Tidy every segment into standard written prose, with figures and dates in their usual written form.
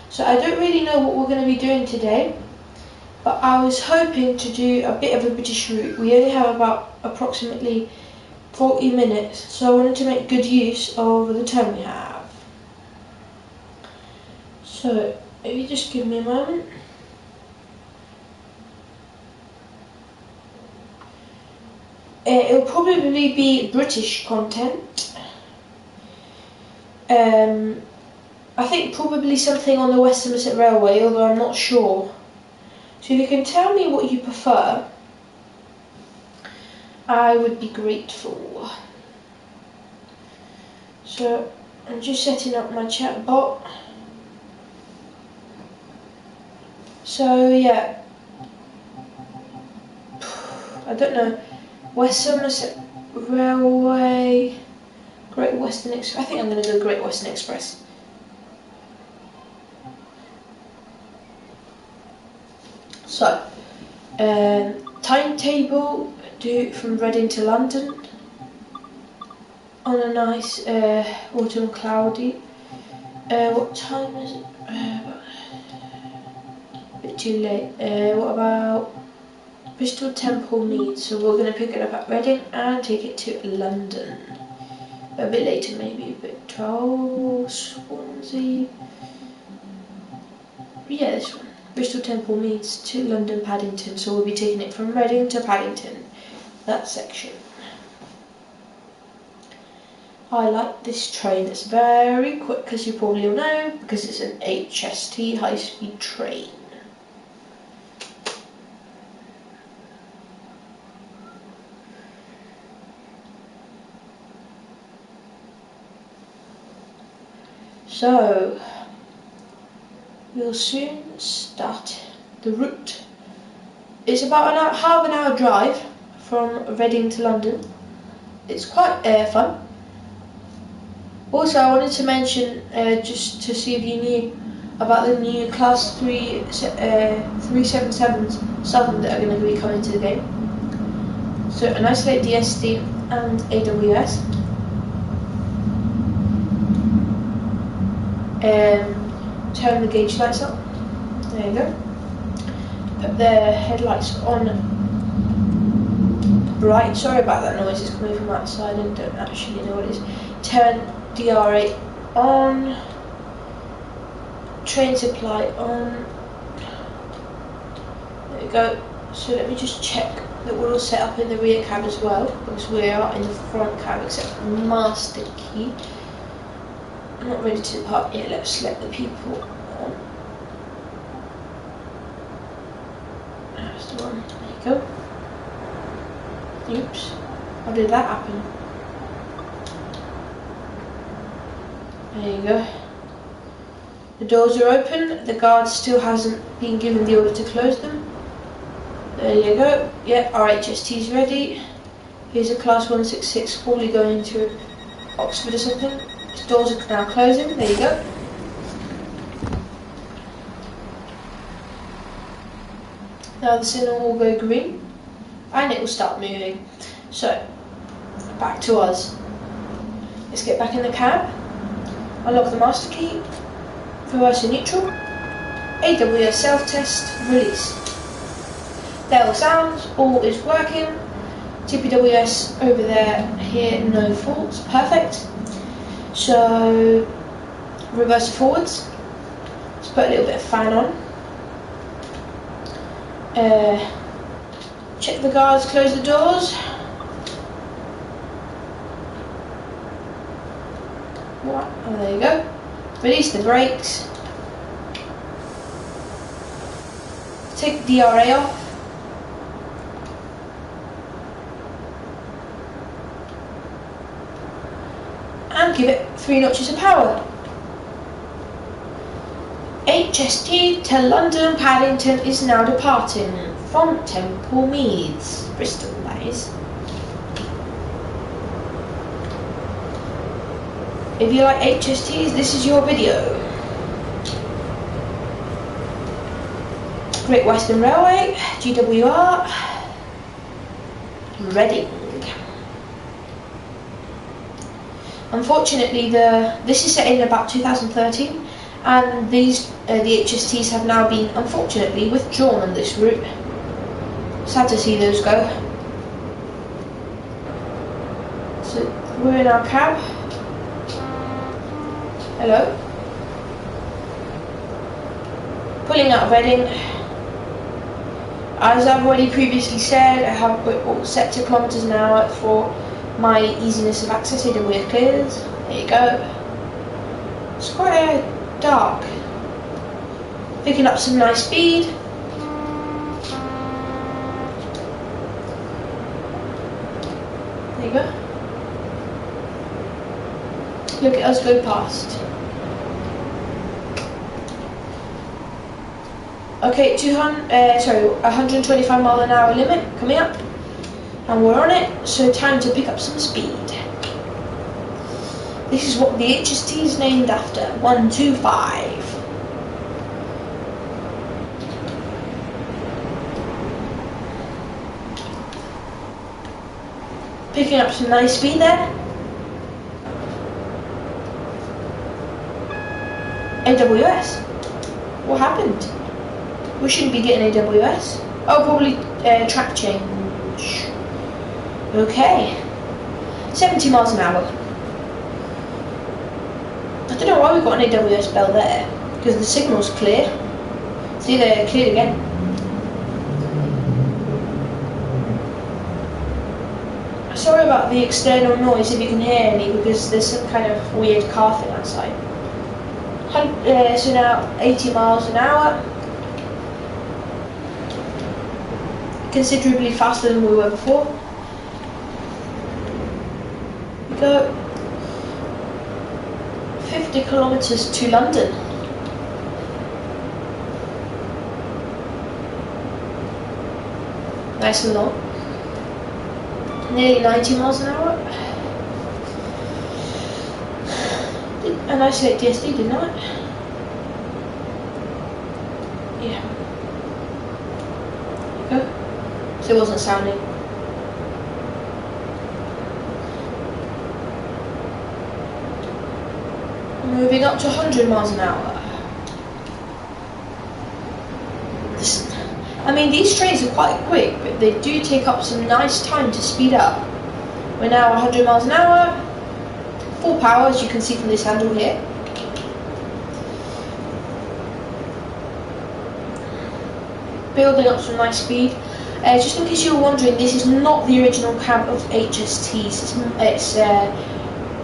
So I don't really know what we're going to be doing today, but I was hoping to do a bit of a British route. We only have about approximately 40 minutes, so I wanted to make good use of the time we have. So if you just give me a moment. It'll probably be British content. I think probably something on the West Somerset Railway, although I'm not sure. So if you can tell me what you prefer, I would be grateful. So I'm just setting up my chat bot. So yeah, I don't know, West Somerset Railway, Great Western Express. I think I'm going to go Great Western Express. So, timetable, do from Reading to London on a nice autumn cloudy. What time is it? A bit too late. What about Bristol Temple Meads? So we're going to pick it up at Reading and take it to London. A bit later, maybe a bit 12, Swansea. Yeah, this one. Bristol Temple Meads to London Paddington. So we'll be taking it from Reading to Paddington. That section. I like this train. It's very quick, as you probably all know, because it's an HST high-speed train. So, we'll soon start the route. It's about half an hour drive from Reading to London. It's quite fun. Also, I wanted to mention, just to see if you knew about the new Class 3 377s Southern that are going to be coming to the game. So, an Isolate DSD and AWS. Turn the gauge lights up. There you go. Put the headlights on bright. Sorry about that noise, it's coming from outside and don't actually know what it is. Turn DR8 on. Train supply on. There we go. So let me just check that we're all set up in the rear cab as well, because we are in the front cab except for master key. I'm not ready to depart yet. Let's let the people on. That's the one. There you go. Oops. How did that happen? There you go. The doors are open. The guard still hasn't been given the order to close them. There you go. Yep, our HST is ready. Here's a Class 166 probably going to Oxford or something. The doors are now closing. There you go. Now the signal will go green and it will start moving. So, back to us. Let's get back in the cab. Unlock the master key. Reverse to neutral. AWS self-test. Release. There all sounds. All is working. TPWS over there. Here, no faults. Perfect. So, reverse to forwards. Let's put a little bit of fan on. Check the guards, close the doors. Oh, there you go. Release the brakes. Take the DRA off. And give it 3 notches of power. HST to London Paddington is now departing from Temple Meads, Bristol, that is. If you like HSTs, this is your video. Great Western Railway, GWR, Reading. Unfortunately, this is set in about 2013, and these the HSTs have now been unfortunately withdrawn on this route. Sad to see those go. So we're in our cab. Hello. Pulling out of Reading. As I've already previously said, I have it all set to kilometers an hour for my easiness of access. AWS clears. There you go. It's quite dark. Picking up some nice speed. There you go. Look at us go past. Okay, 125 mile an hour limit coming up, and we're on it. So time to pick up some speed. This is what the HST is named after. 125. Picking up some nice speed there. AWS. What happened? We shouldn't be getting AWS. Oh, probably track change. Okay. 70 miles an hour. I don't know why we got an AWS bell there, because the signal's clear. See, they're cleared again. Sorry about the external noise if you can hear any, because there's some kind of weird car thing outside. So now 80 miles an hour. Considerably faster than we were before. We go 50 kilometers to London. Nice and long. Nearly 90 miles an hour. And I said DSD, didn't I? Yeah. There you go. So it wasn't sounding. Moving up to 100 miles an hour. I mean, these trains are quite quick, but they do take up some nice time to speed up. We're now 100 miles an hour. Full power, as you can see from this handle here. Building up some nice speed. Just in case you were wondering, this is not the original cab of HSTs. It's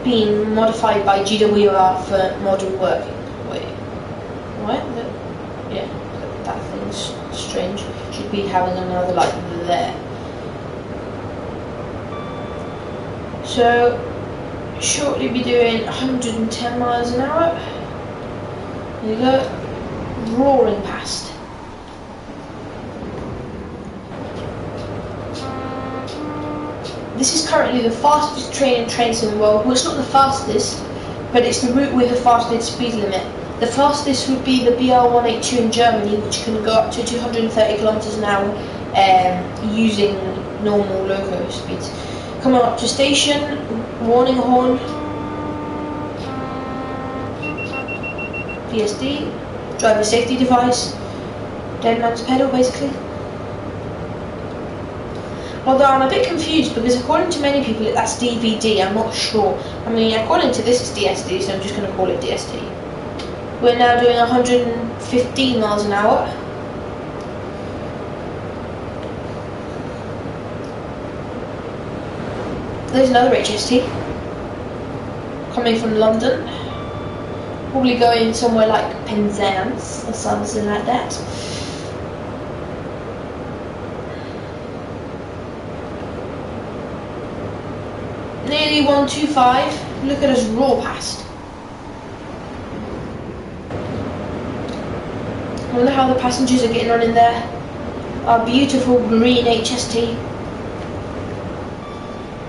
been modified by GWR for modern working. Wait, what? Yeah, that thing's strange. Should be having another light there. So, shortly be doing 110 miles an hour. There you go. Roaring past. This is currently the fastest train in trains in the world. Well, it's not the fastest, but it's the route with the fastest speed limit. The fastest would be the BR182 in Germany, which can go up to 230 kilometers an hour using normal loco speeds. Coming up to station, warning horn, DSD, driver safety device, dead man's pedal basically. Although I'm a bit confused because according to many people that's DVD, I'm not sure. I mean, according to this it's DSD, so I'm just going to call it DSD. We're now doing 115 miles an hour. There's another HST coming from London, probably going somewhere like Penzance or something like that. Nearly 125. Look at us roar past. I wonder how the passengers are getting on in there. Our beautiful green HST.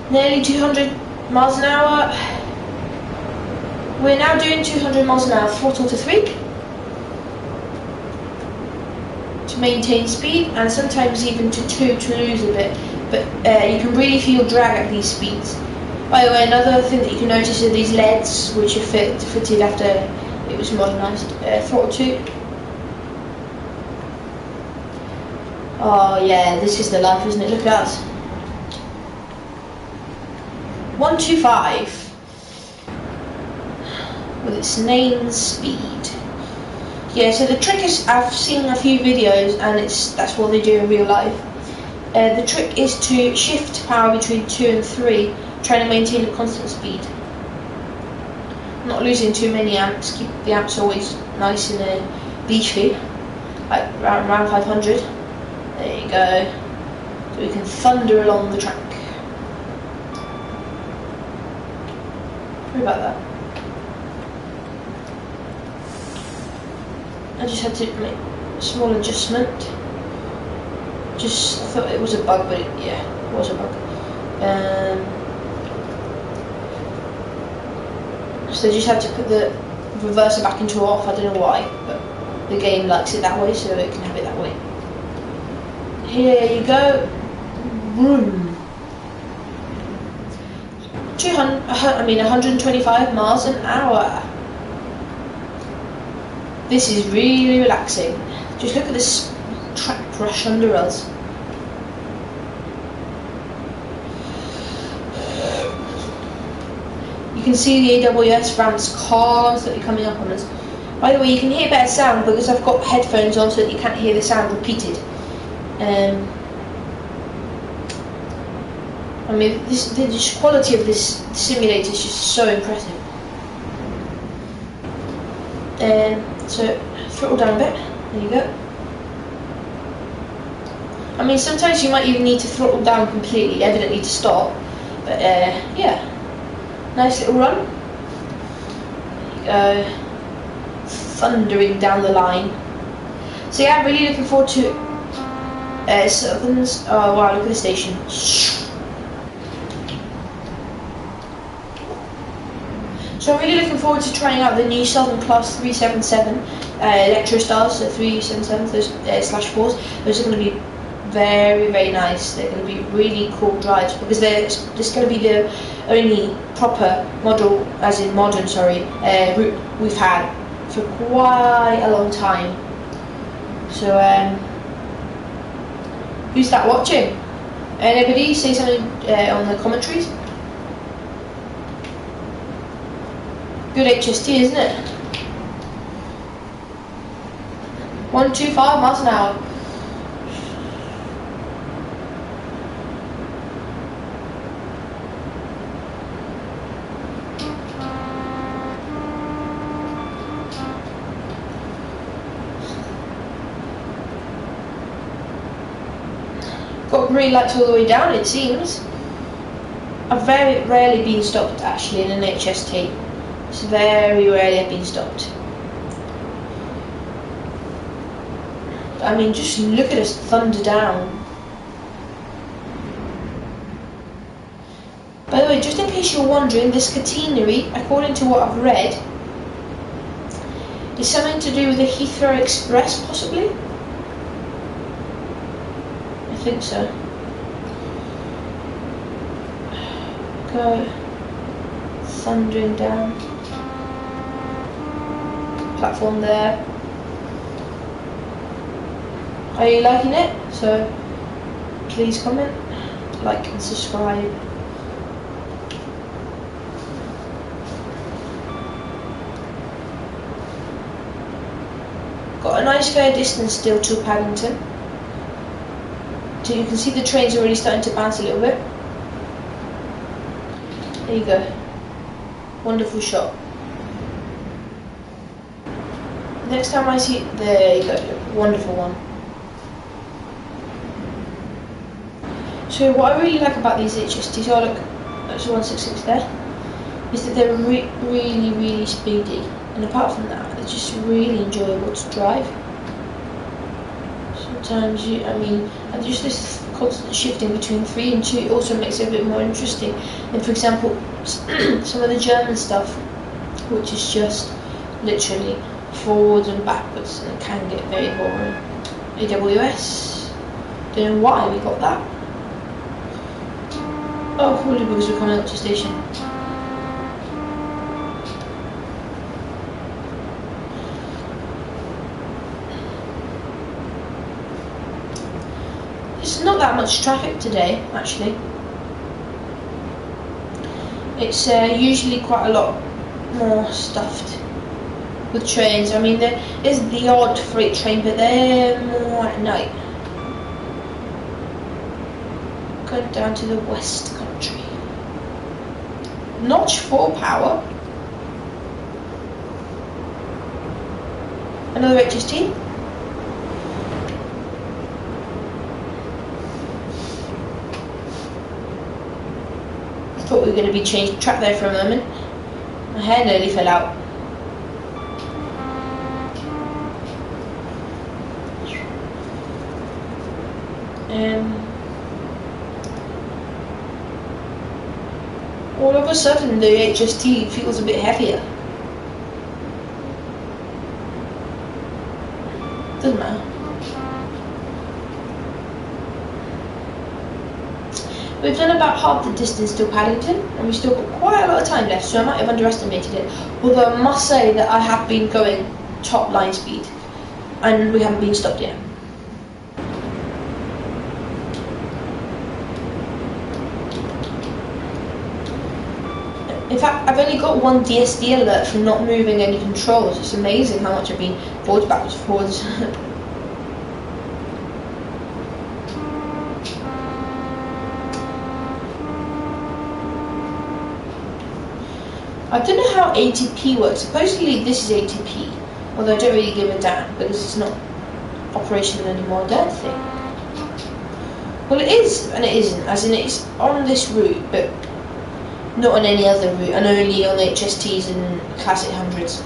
Nearly 200 miles an hour. We're now doing 200 miles an hour, throttle to 3 to maintain speed, and sometimes even to 2 to lose a bit. But you can really feel drag at these speeds. By the way, another thing that you can notice are these LEDs, which are fitted after it was modernised. Throttle 2. Oh yeah, this is the life, isn't it? Look at us. 125 with its main speed. Yeah, so the trick is, I've seen a few videos and that's what they do in real life. The trick is to shift power between 2 and 3, trying to maintain a constant speed. Not losing too many amps, keep the amps always nice and beefy, like around 500. There you go. So we can thunder along the track. Sorry about that. I just had to make a small adjustment. I thought it was a bug, but yeah, it was a bug. So I just had to put the reverser back into off. I don't know why, but the game likes it that way, so it can have it that way. Here you go. Vroom. 125 miles an hour. This is really relaxing. Just look at this track rush under us. You can see the AWS ramps constantly coming up on us. By the way, you can hear better sound because I've got headphones on so that you can't hear the sound repeated. I mean, the quality of this simulator is just so impressive. So, throttle down a bit. There you go. I mean, sometimes you might even need to throttle down completely, evidently to stop. But yeah, nice little run. There you go. Thundering down the line. So yeah, I'm really looking forward to Southern's. Oh wow, look at the station. So I'm really looking forward to trying out the new Southern Class 377 Electrostars, so 377, those /4s. Those are going to be very, very nice. They're going to be really cool drives because this is going to be the only proper model, as in modern, route we've had for quite a long time. So who's that watching? Anybody say something on the commentaries? Good HST, isn't it? 125 miles an hour. Got green lights all the way down, it seems. I've very rarely been stopped actually in an HST. It's very rarely I've been stopped. I mean, just look at us thunder down. By the way, just in case you're wondering, this catenary, according to what I've read, is something to do with the Heathrow Express, possibly? I think so. Go thundering down. Platform there. Are you liking it? So please comment, like and subscribe. Got a nice fair distance still to Paddington. So you can see the train's already starting to bounce a little bit. There you go. Wonderful shot. Next time I see, there you go, wonderful one. So what I really like about these HSTs, oh look, that's 166 there, is that they're really, really speedy. And apart from that, they're just really enjoyable to drive. Sometimes and just this constant shifting between 3 and 2 also makes it a bit more interesting. And for example, some of the German stuff, which is just literally forwards and backwards, and it can get very boring. AWS, don't know why we got that. Oh, probably because we're coming up to station. There's not that much traffic today, actually. It's usually quite a lot more stuffed with trains. I mean, there is the odd freight train, but they're more at night. Going down to the West Country. Notch 4 power. Another HST. Thought we were going to be changed track there for a moment. My hair nearly fell out. All of a sudden the HST feels a bit heavier. Doesn't matter. We've done about half the distance to Paddington, and we've still got quite a lot of time left, so I might have underestimated it. Although I must say that I have been going top line speed, and we haven't been stopped yet. In fact, I've only got one DSD alert from not moving any controls. It's amazing how much I've been forwards, backwards, forwards. I don't know how ATP works. Supposedly this is ATP, although I don't really give a damn because it's not operational anymore, I don't think. Well, it is and it isn't, as in it's on this route, but not on any other route, and only on HSTs and Classic 100s.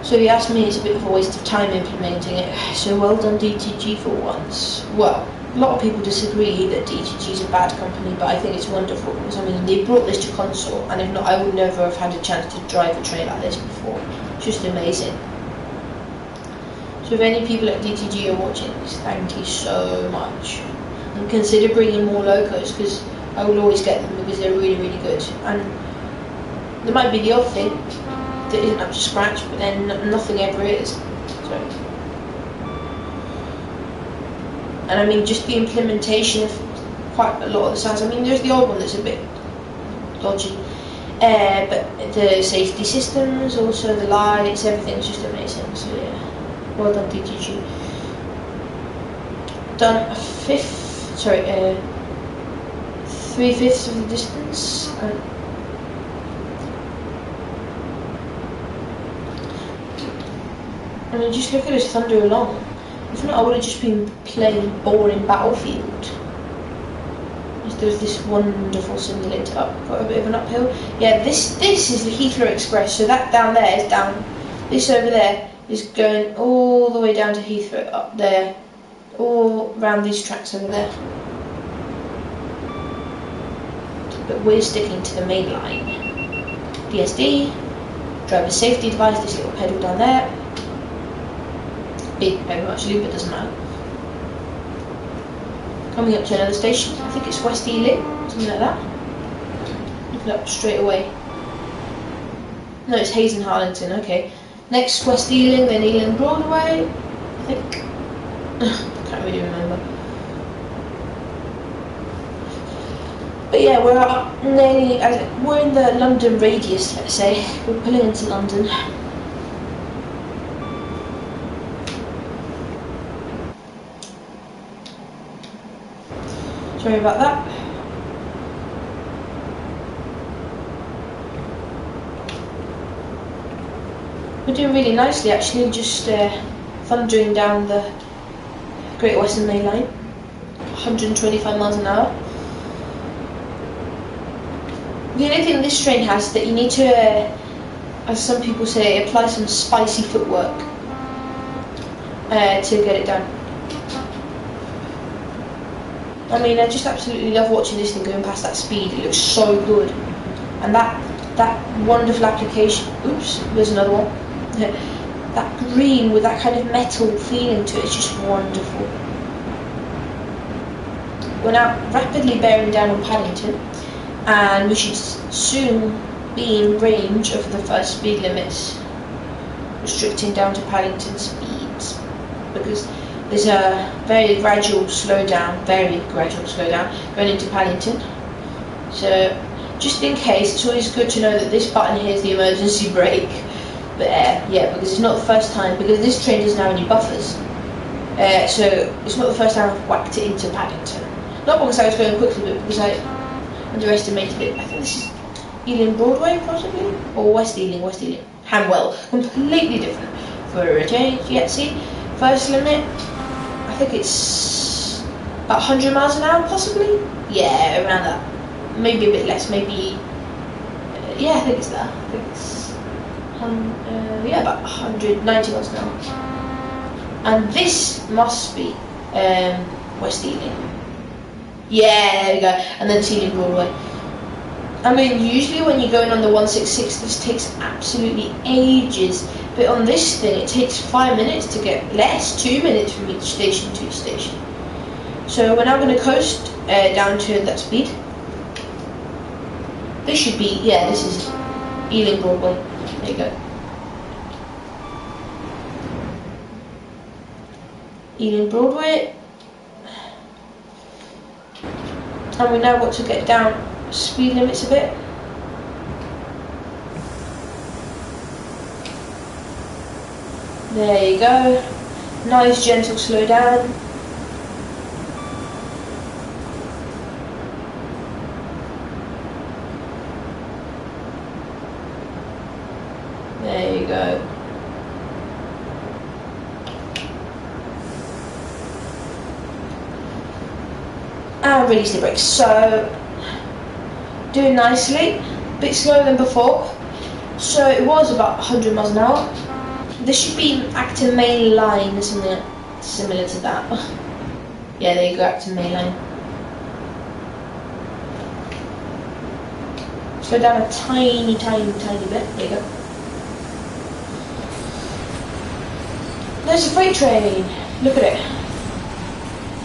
So if you ask me, it's a bit of a waste of time implementing it, so well done DTG for once. Well, a lot of people disagree that DTG is a bad company, but I think it's wonderful because I mean they brought this to console, and if not, I would never have had a chance to drive a train like this before. It's just amazing. So if any people at DTG are watching this, thank you so much, and consider bringing more locos because I will always get them because they're really, really good. And there might be the odd thing that isn't up to scratch, but then nothing ever is. So. And I mean, just the implementation of quite a lot of the sounds. I mean, there's the old one that's a bit dodgy, but the safety systems, also the lights, everything's just amazing. So yeah, well done DTG. Done 3/5 of the distance. I mean, just look at us thunder along. If not, I would have just been playing boring Battlefield. There's this wonderful simulator up, got a bit of an uphill. Yeah, this is the Heathrow Express, so that down there is down. This over there is going all the way down to Heathrow, up there, all around these tracks over there. But we're sticking to the main line. DSD, driver safety device, this little pedal down there. Big pedal actually, but doesn't matter. Coming up to another station, I think it's West Ealing, something like that. Look it up straight away. No, it's Hayes and Harlington, okay. Next West Ealing, then Ealing Broadway, I think. Can't really remember. But yeah, we're up nearly, we're in the London radius, let's say. We're pulling into London. Sorry about that. We're doing really nicely actually, just thundering down the Great Western Main Line, 125 miles an hour. The only thing this train has that you need to, as some people say, apply some spicy footwork to get it done. I mean, I just absolutely love watching this thing going past that speed. It looks so good, and that wonderful application. Oops, there's another one. That green with that kind of metal feeling to it is just wonderful. We're now rapidly bearing down on Paddington, and we should soon be in range of the first speed limits, restricting down to Paddington speeds, because there's a very gradual slowdown going into Paddington. So just in case, it's always good to know that this button here is the emergency brake. But yeah, because it's not the first time, because this train doesn't have any buffers. So it's not the first time I've whacked it into Paddington. Not because I was going quickly, but because I underestimated it. I think this is Ealing Broadway, possibly? Or West Ealing. Hanwell. Completely different. For a change, yeah, see? First limit, I think it's about 100 miles an hour, possibly? Yeah, around that. Maybe a bit less, maybe... yeah, I think it's that. I think it's... yeah, about 190 miles an hour. And this must be West Ealing. Yeah, there we go. And then it's Ealing Broadway. I mean, usually when you're going on the 166, this takes absolutely ages. But on this thing, it takes 5 minutes to get less, 2 minutes from each station to each station. So we're now going to coast down to that speed. This should be, yeah, this is Ealing Broadway. There you go. Ealing Broadway, and we now got to get down speed limits a bit. There you go. Nice gentle slow down. There you go. And release the brakes. So, doing nicely, a bit slower than before. So it was about 100 miles an hour. This should be Acton Main Line or something similar to that. Yeah, there you go, Acton Main Line. Slow down a tiny bit. There you go. There's a freight train. Look at it.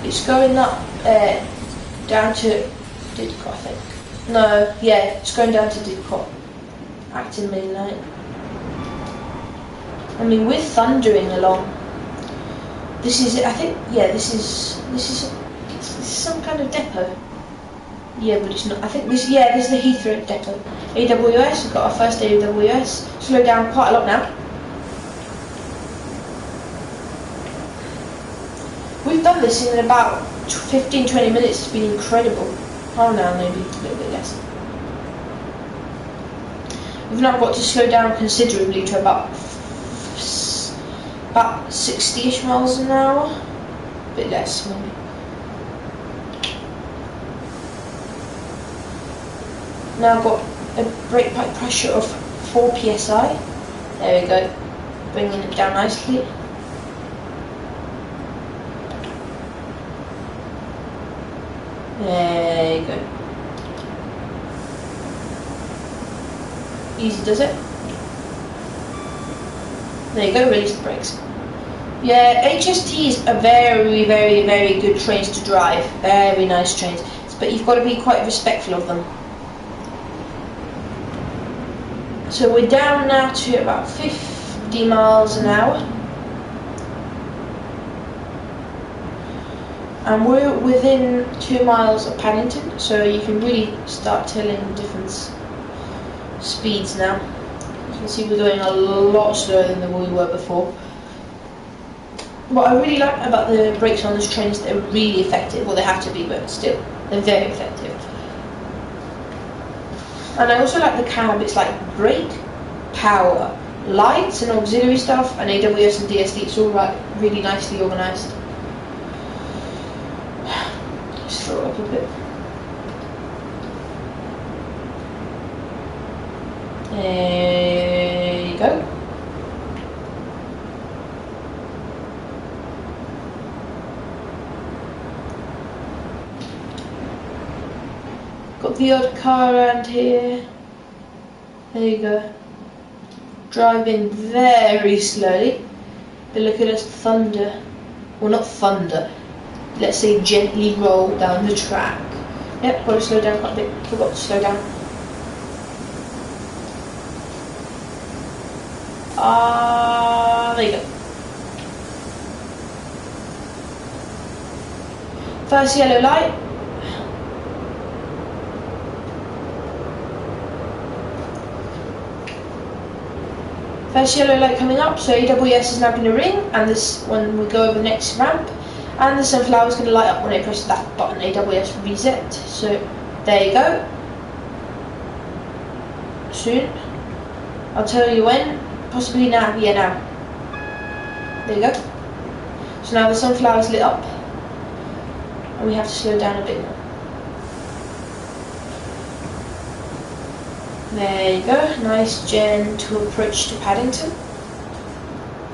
It's going up down to Didcot, I think. No, yeah, it's going down to Didcot. Acton Main Line. I mean, we're thundering along. This is, I think, yeah, this is some kind of depot. Yeah, but it's not. I think this, yeah, this is the Heathrow depot. AWS, we've got our first AWS. Slow down quite a lot now. We've done this in about 15-20 minutes. It's been incredible. Oh, now maybe a little bit less. We've now got to slow down considerably to about 60-ish miles an hour. A bit less, maybe. Now I've got a brake pipe pressure of 4 psi. There we go. Bringing it down nicely. There you go. Easy does it. There you go, release the brakes. Yeah, HSTs are very good trains to drive. Very nice trains. But you've got to be quite respectful of them. So we're down now to about 50 miles an hour. And we're within 2 miles of Paddington, so you can really start telling the difference speeds now. You can see we're going a lot slower than we were before. What I really like about the brakes on this train is they're really effective. Well, they have to be, but still, they're very effective. And I also like the cab. It's like brake, power, lights and auxiliary stuff, and AWS and DSD. It's all really nicely organised. Just throw it up a bit. There you go. Got the odd car around here. There you go. Driving very slowly. But look at us thunder. Well, not thunder. Let's say gently roll down the track. Yep, got to slow down quite a bit. Forgot to slow down. There you go. First yellow light. First yellow light coming up, so AWS is now going to ring, and this when we go over the next ramp, and the sunflower is going to light up when I press that button, AWS reset. So there you go. Soon. I'll tell you when, possibly now, yeah now. There you go. So now the sunflower is lit up, and we have to slow down a bit more. There you go, nice gentle approach to Paddington.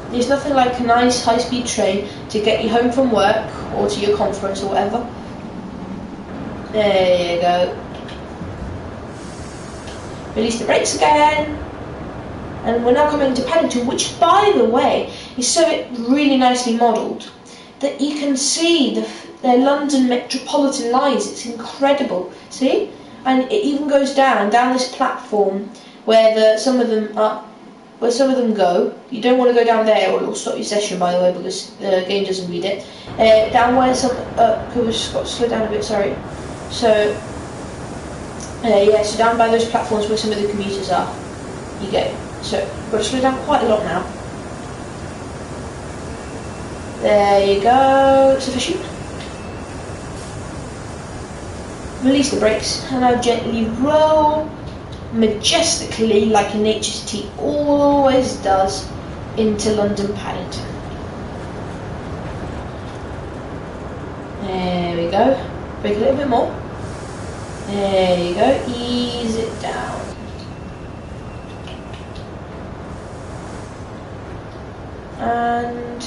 There's nothing like a nice high-speed train to get you home from work or to your conference or whatever. There you go. Release the brakes again. And we're now coming to Paddington, which by the way is so really nicely modelled that you can see the London metropolitan lines. It's incredible, see? And it even goes down this platform where some of them go. You don't want to go down there or it'll stop your session, by the way, because the game doesn't read it. Down where some we've just got to slow down a bit, sorry. So yeah, so down by those platforms where some of the commuters are, you go. So we've got to slow down quite a lot now. There you go, sufficient. Release the brakes and now gently roll majestically like an HST always does into London Paddington. There we go. Brake a little bit more. There you go. Ease it down. And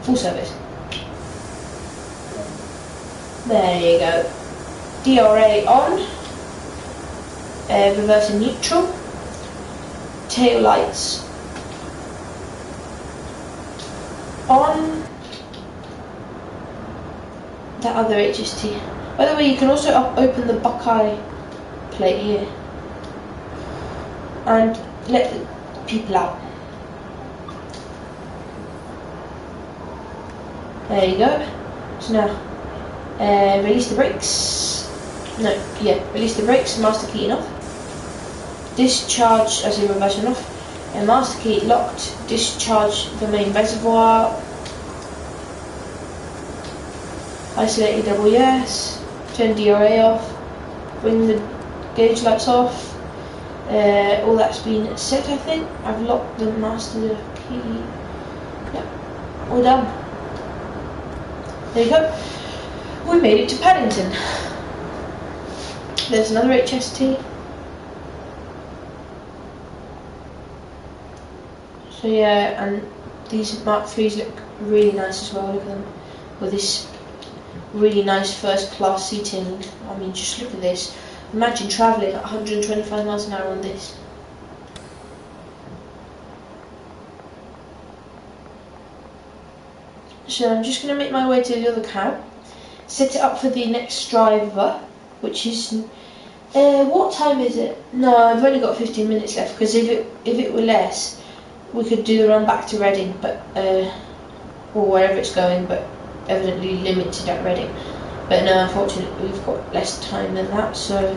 full service. There you go. DRA on. Reverse and neutral. Tail lights on. That other HST. By the way, you can also open the Buckeye plate here and let the people out. There you go. So now release the brakes. No, yeah, release the brakes, master key off. Discharge as a reverse and off. And master key locked. Discharge the main reservoir. Isolate AWS. Turn DRA off. Bring the gauge lights off. All that's been set, I think. I've locked the master key. Yeah, all done. There you go. We made it to Paddington. There's another HST. So yeah, and these Mark IIIs look really nice as well. Look at them with this really nice first class seating. I mean, just look at this. Imagine travelling at 125 miles an hour on this. So I'm just going to make my way to the other cab, set it up for the next driver, which is, what time is it? No, I've only got 15 minutes left, because if it were less, we could do the run back to Reading, but or wherever it's going, but evidently limited at Reading. But no, unfortunately we've got less time than that, so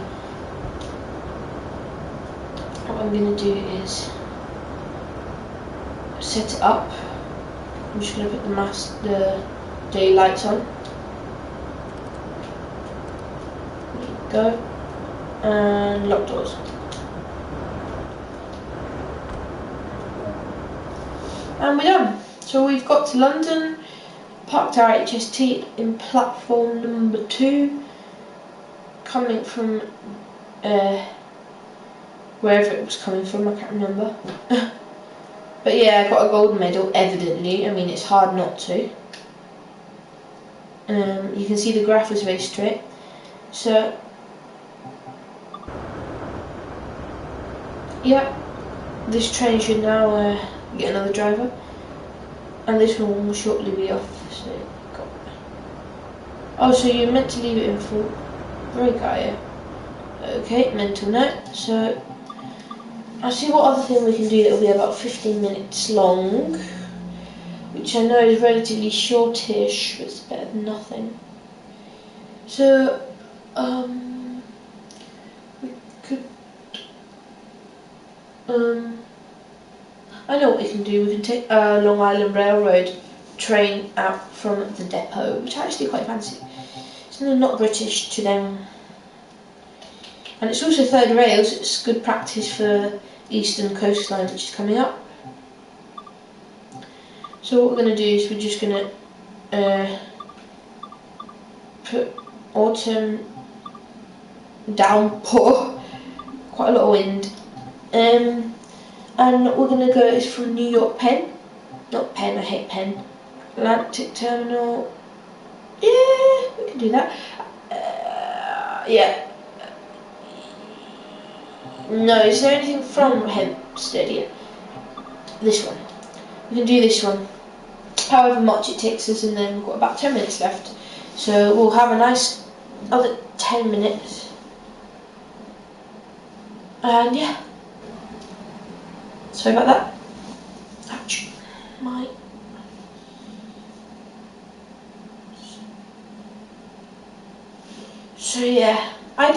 what I'm going to do is set it up. I'm just going to put the day lights on. There you go. And lock doors. And we're done. So we've got to London, parked our HST in platform number 2, coming from wherever it was coming from, I can't remember. But yeah, I got a gold medal, evidently. I mean, it's hard not to. You can see the graph was very straight. So, yeah, this train should now get another driver. And this one will shortly be off. So, oh, so you're meant to leave it in full brake, are you? Okay, mental note. So, I'll see what other thing we can do that will be about 15 minutes long. which I know is relatively shortish, but it's better than nothing. So, we could, I know what we can do. We can take a Long Island Railroad train out from the depot, which I actually quite fancy. It's not British to them. And it's also third rail, so it's good practice for Eastern Coastline, which is coming up. So what we're going to do is we're just going to put autumn downpour, quite a lot of wind, and we're going to go from New York Penn, not Penn, I hate Penn, Atlantic Terminal, yeah, we can do that, yeah. No, is there anything from Hempstead yet? This one. We can do this one, however much it takes us, and then we've got about 10 minutes left. So we'll have a nice other 10 minutes. And yeah. Sorry about that. Ouch. My. So yeah, I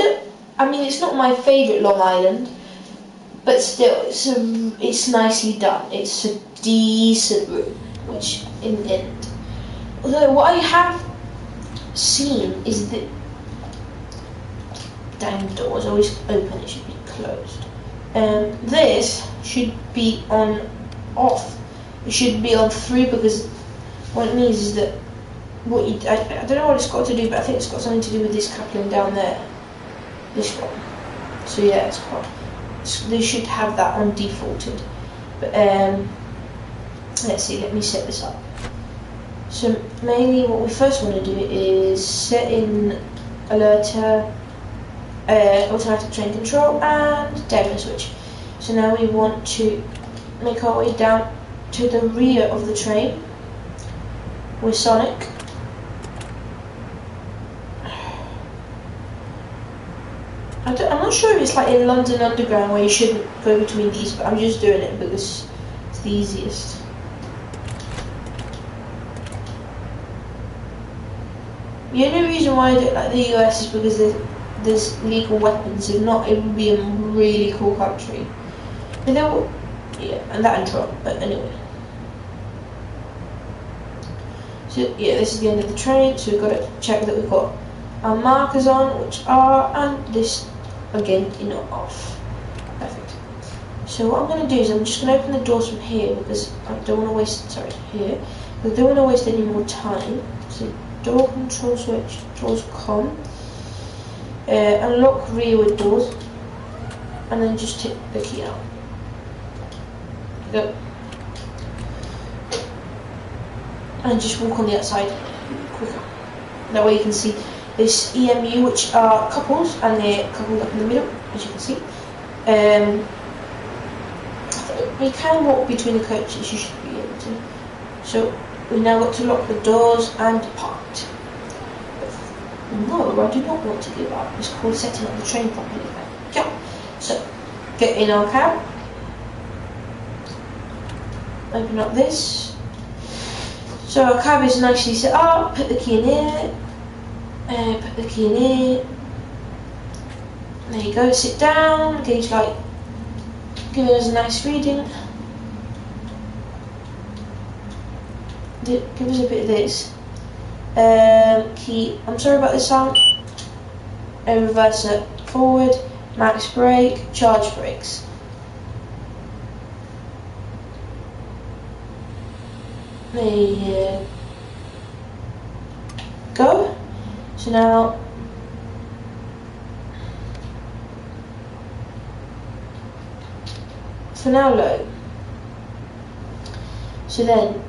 mean, it's not my favourite Long Island, but still, it's nicely done. It's a decent room, which in the end. Although what I have seen is that dang door is always open. It should be closed. This should be on off. It should be on 3 because what it means is that I don't know what it's got to do, but I think it's got something to do with this coupling down there. This one. So yeah, they should have that on defaulted. But let's see, let me set this up. So mainly what we first want to do is set in alerter, automatic train control and demo switch. So now we want to make our way down to the rear of the train with Sonic. I'm not sure if it's like in London Underground where you shouldn't go between these, but I'm just doing it because it's the easiest. The only reason why I don't like the US is because there's legal weapons. If not, it would be a really cool country. And yeah, and that and Trump, but anyway. So yeah, this is the end of the train, so we've got to check that we've got our markers on, which are, and this again, off. Perfect. So what I'm going to do is I'm just going to open the doors from here because I don't want to waste, here, because I don't want to waste any more time. So door control switch, doors com, unlock rearward doors, and then just take the key out. Go. And just walk on the outside quicker. That way you can see this EMU, which are couples, and they're coupled up in the middle, as you can see. We can walk between the coaches, you should be able to. So we now got to lock the doors and depart. No, I do not want to give up. It's called setting up the train properly. Yeah. So get in our cab. Open up this. So our cab is nicely set up. Put the key in here. Put the key in here. There you go. Sit down. Gauge light giving us a nice reading. Give us a bit of this. Key. I'm sorry about the sound. Reverser forward. Max brake. Charge brakes. There you go. So now low. So then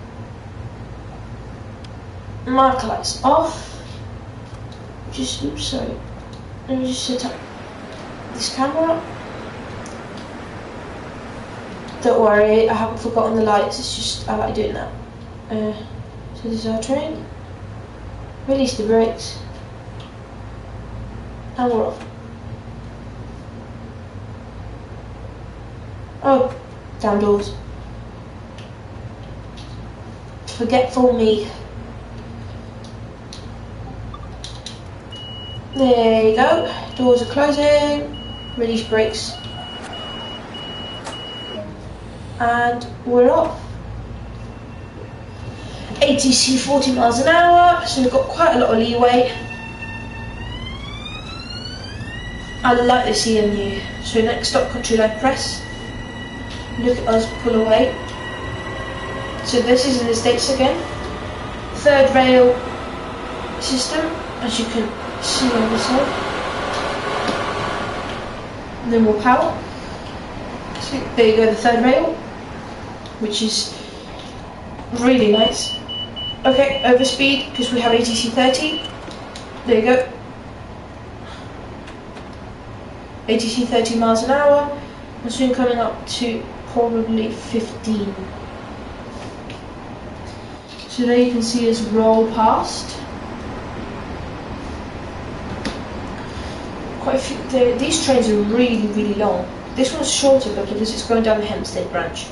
marker lights off. Oops, sorry. Let me just set up this camera. Don't worry, I haven't forgotten the lights, it's just I like doing that. So this is our train. Release the brakes. And we're off. Oh, down doors. Forgetful me. There you go. Doors are closing. Release brakes. And we're off. ATC 40 miles an hour, so we've got quite a lot of leeway. I like this EMU. So next stop, country line press. Look at us pull away. So this is in the States again. Third rail system, as you can see on the side. And then more power. So there you go, the third rail, which is really nice. Okay, overspeed because we have ATC 30. There you go. ATC 30 miles an hour. I'm soon coming up to probably 15. So there you can see us roll past. Quite a few, these trains are really, really long. This one's shorter but because it's going down the Hempstead branch.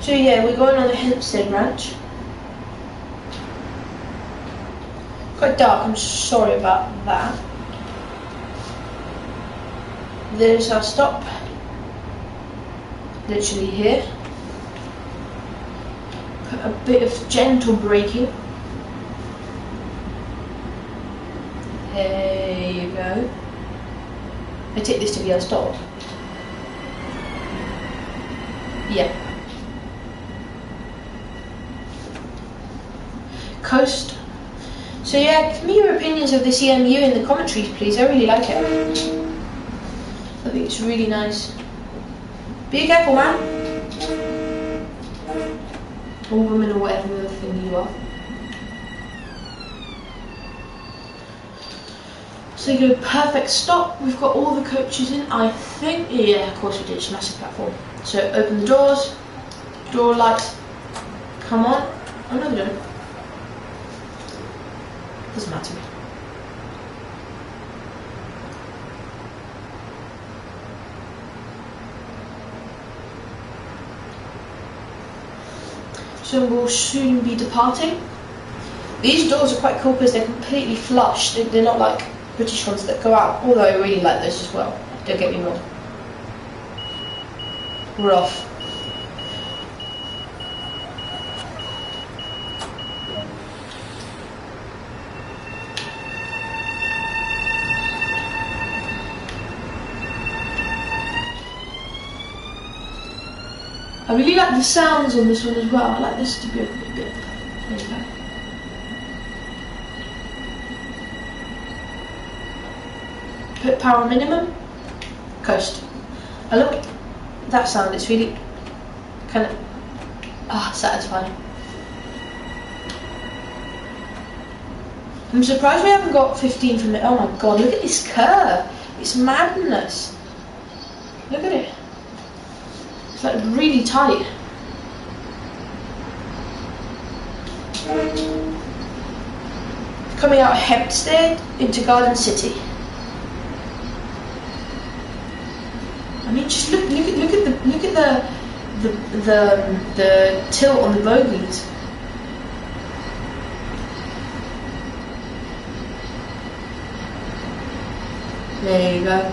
So yeah, we're going on the Hempstead branch. Quite dark, I'm sorry about that. There's our stop. Literally here. Put a bit of gentle braking. There you go. I take this to be our stop. Yeah. Coast. So yeah, give me your opinions of this EMU in the commentaries, please. I really like it. I think it's really nice. Be careful, man. Or woman, or whatever thing you are. So you go perfect stop. We've got all the coaches in, I think. Yeah, of course we did. It's a massive platform. So open the doors. Door lights. Come on. Oh no, they don't. Doesn't matter. So we'll soon be departing. These doors are quite cool because they're completely flush. They're not like British ones that go out, although I really like those as well. Don't get me wrong. We're off. I really like the sounds on this one as well. I like this to be a bit. There you go. Put power minimum. Coast. I look that sound. It's really kind of satisfying. I'm surprised we haven't got 15 from it. Oh my god! Look at this curve. It's madness. Look at it. It's like really tight. Coming out of Hempstead into Garden City. I mean, just look at the tilt on the bogies. There you go.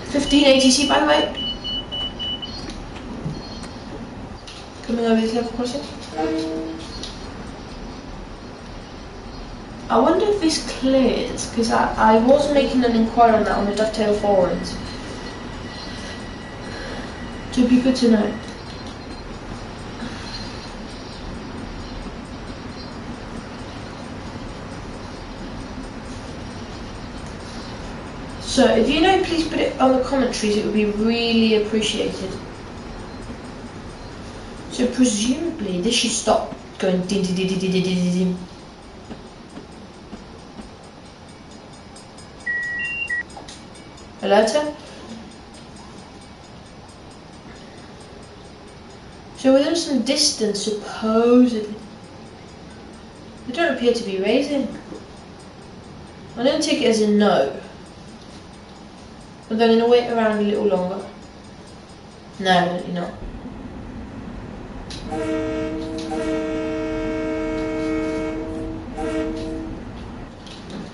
15 ATC by the way. Coming over this level crossing. I wonder if this clears, because I was making an inquiry on that on the Dovetail forums. So it'd be good to know. So if you know, please put it on the commentaries, it would be really appreciated. So presumably this should stop going din din din din din din din din. Alerta. So within some distance, supposedly, they don't appear to be raising. I don't take it as a no. But then I'm going to wait around a little longer. No, definitely not.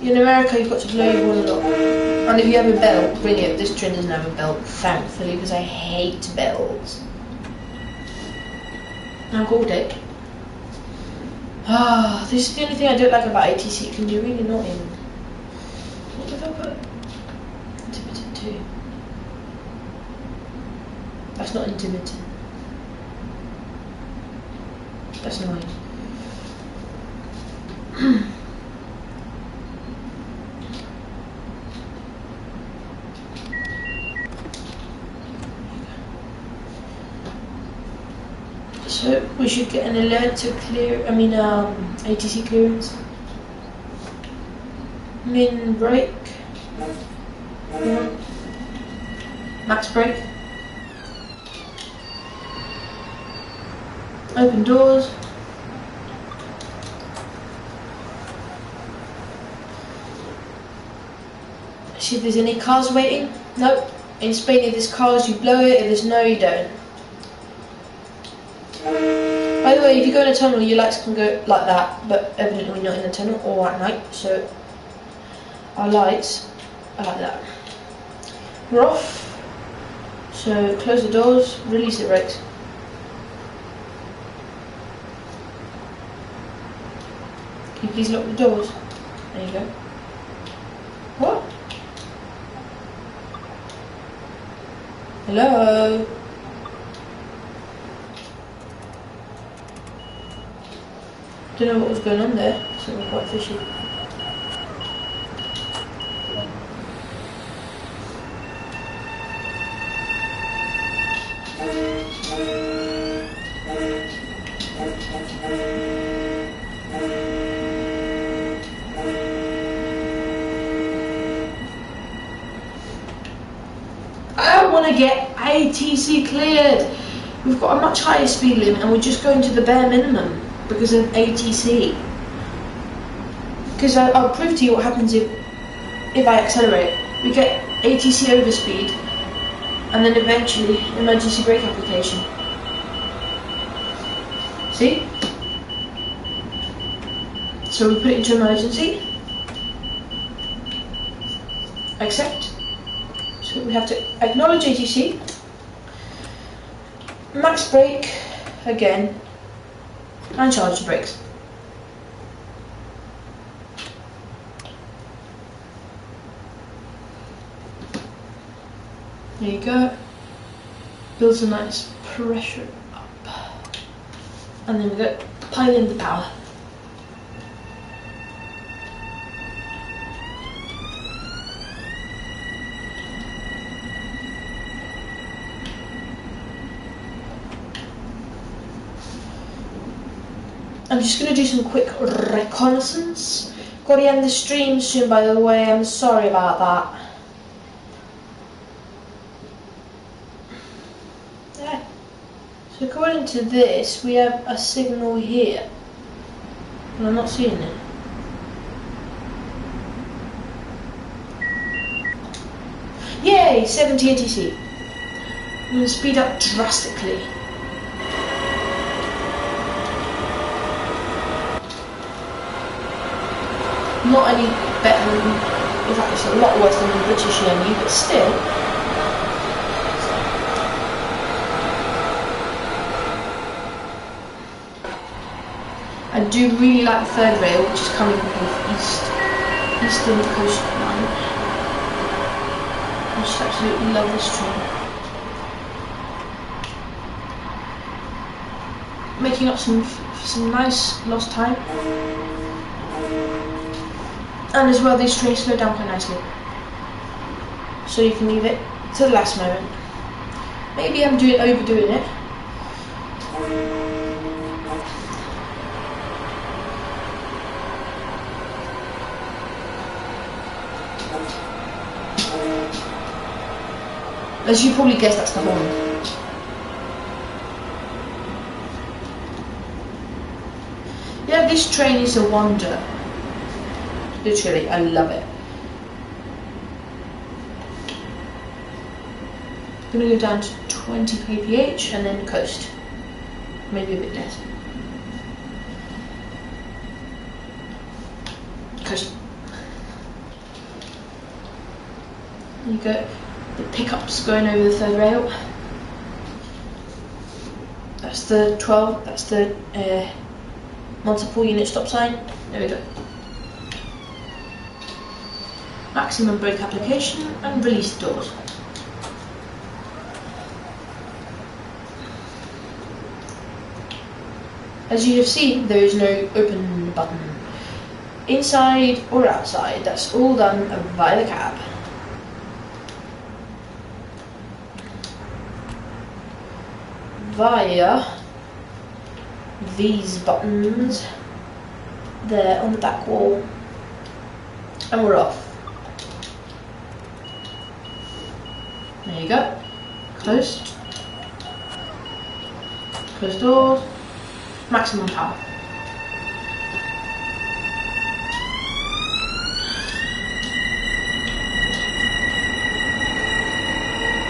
In America, you've got to blow your horn a lot. And if you have a bell, bring it. This train doesn't have a bell, thankfully, because I hate bells. I'm called it. Ah, this is the only thing I don't like about ATC. It can be really annoying. What did I put? Intermittent 2. That's not intermittent. That's annoying. So we should get an alert to clear. ATC clearance. Min brake. Max brake. Open doors. See if there's any cars waiting. Nope. In Spain, if there's cars, you blow it. If there's no, you don't. By the way, if you go in a tunnel, your lights can go like that, but evidently we're not in a tunnel or at night, so our lights are like that. We're off. So close the doors, release the brakes. Can you please lock the doors? There you go. What? Hello? Don't know what was going on there, something quite fishy. I want to get ATC cleared. We've got a much higher speed limit and we're just going to the bare minimum because of ATC. Because I'll prove to you what happens if I accelerate. We get ATC overspeed and then eventually emergency brake application. See? So we put it into emergency. Accept. So we have to acknowledge ATC. Max brake again. And charge the brakes. There you go. Builds a nice pressure up. And then we go pile in the power. I'm just going to do some quick reconnaissance. Got to end the stream soon, by the way. I'm sorry about that. Yeah. So according to this, we have a signal here. And I'm not seeing it. Yay! 70 ATC. I'm going to speed up drastically. Not any better than, in fact it's a lot worse than the British EMU, but still. I do really like the third rail, which is coming with Eastern Coast Line. I just absolutely love this train. Making up some nice lost time. And as well, these trains slow down quite nicely. So you can leave it to the last moment. Maybe I'm overdoing it. As you probably guessed, that's the horn. Yeah, this train is a wonder. Literally, I love it. I'm going to go down to 20 kph and then coast. Maybe a bit less. Coast. You go, the pickups going over the third rail. That's the 12, that's the multiple unit stop sign. There we go. Maximum brake application and release the doors. As you have seen, there is no open button. Inside or outside, that's all done via the cab. Via these buttons there on the back wall, and we're off. There you go. Closed. Close doors. Maximum power.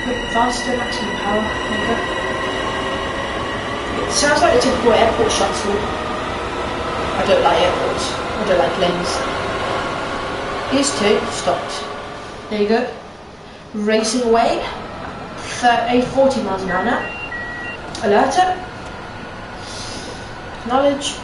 Quick, faster, maximum power. There you go. It sounds like a typical airport shuttle. I don't like airports. I don't like planes. Here's two. Stopped. There you go. Racing away. 40 miles an hour now. Alerter. Acknowledge.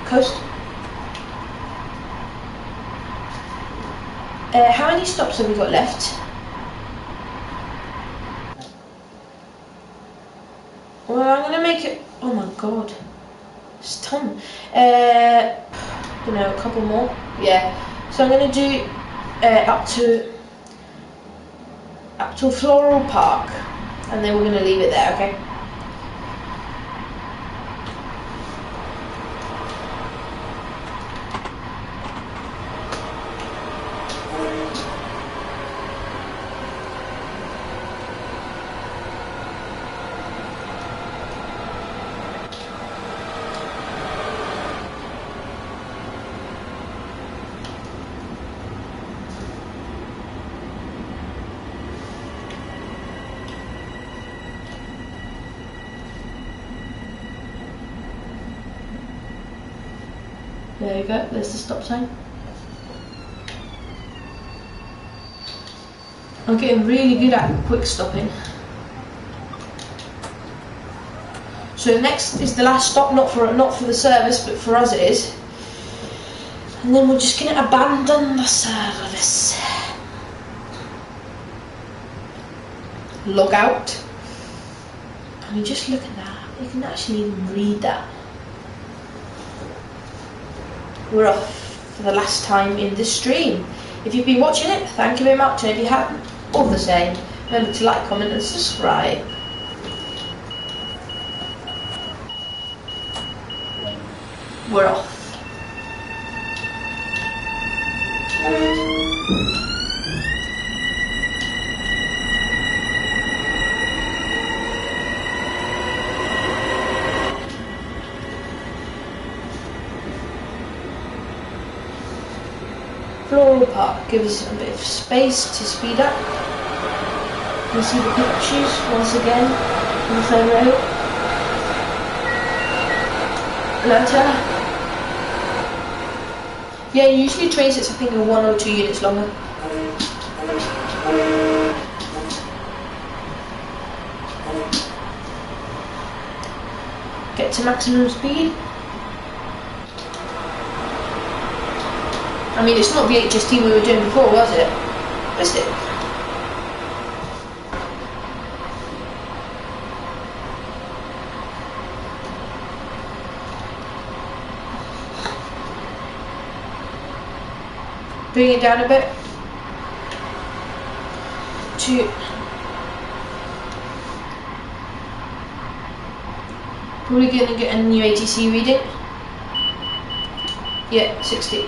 Coast. How many stops have we got left? Well, I'm gonna make it. Oh my god, it's a ton. You know, a couple more. Yeah. So I'm gonna do up to Floral Park, and then we're gonna leave it there. Okay. There you go, there's the stop sign. I'm getting really good at quick stopping. So next is the last stop, not for the service, but for us it is. And then we're just gonna abandon the service. Log out. I mean, just look at that. You can actually even read that. We're off for the last time in this stream. If you've been watching it, thank you very much, and if you haven't, all the same, remember to like, comment and subscribe. We're off. Floral Park gives us a bit of space to speed up. You see the pictures once again on the third row. Atlanta. Yeah, usually train sets I think are 1 or 2 units longer. Get to maximum speed. I mean, it's not the HST we were doing before, was it? Was it? Bring it down a bit. Probably going to get a new ATC reading. Yeah, 60.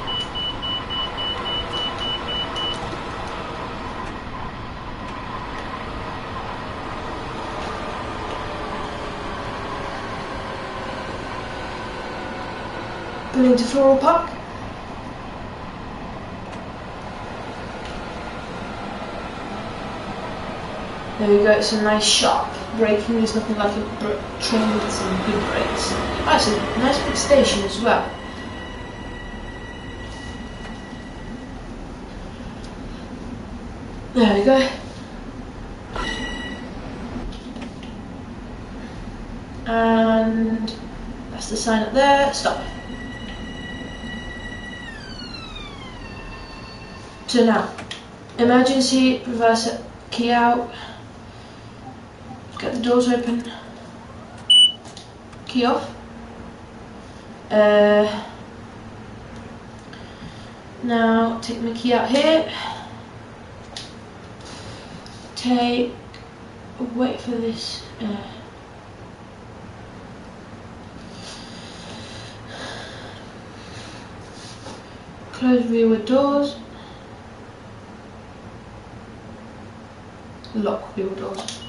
Pulling to Floral Park. There we go, it's a nice sharp braking. There's nothing like a train with some good brakes. Oh, it's a nice big station as well. There we go. And that's the sign up there. Stop. So now, emergency, reverse key out, get the doors open, key off. Now take my key out here, wait for this, close rearward doors, lock rearward doors,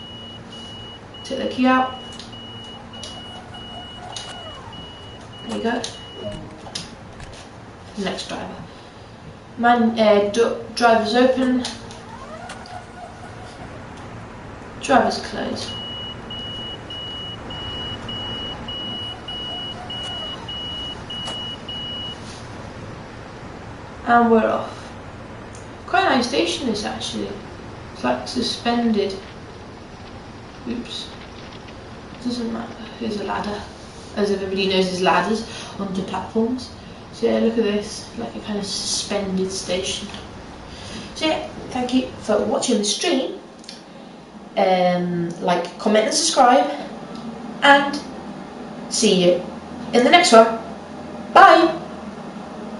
take the key out, there you go. Next driver. Driver's open, driver's closed. And we're off. Quite a nice station this actually. It's like suspended. Oops. Doesn't matter. Here's a ladder. As everybody knows, there's ladders onto platforms. So yeah, look at this, like a kind of suspended station. So yeah, thank you for watching the stream. Like, comment and subscribe, and see you in the next one. Bye!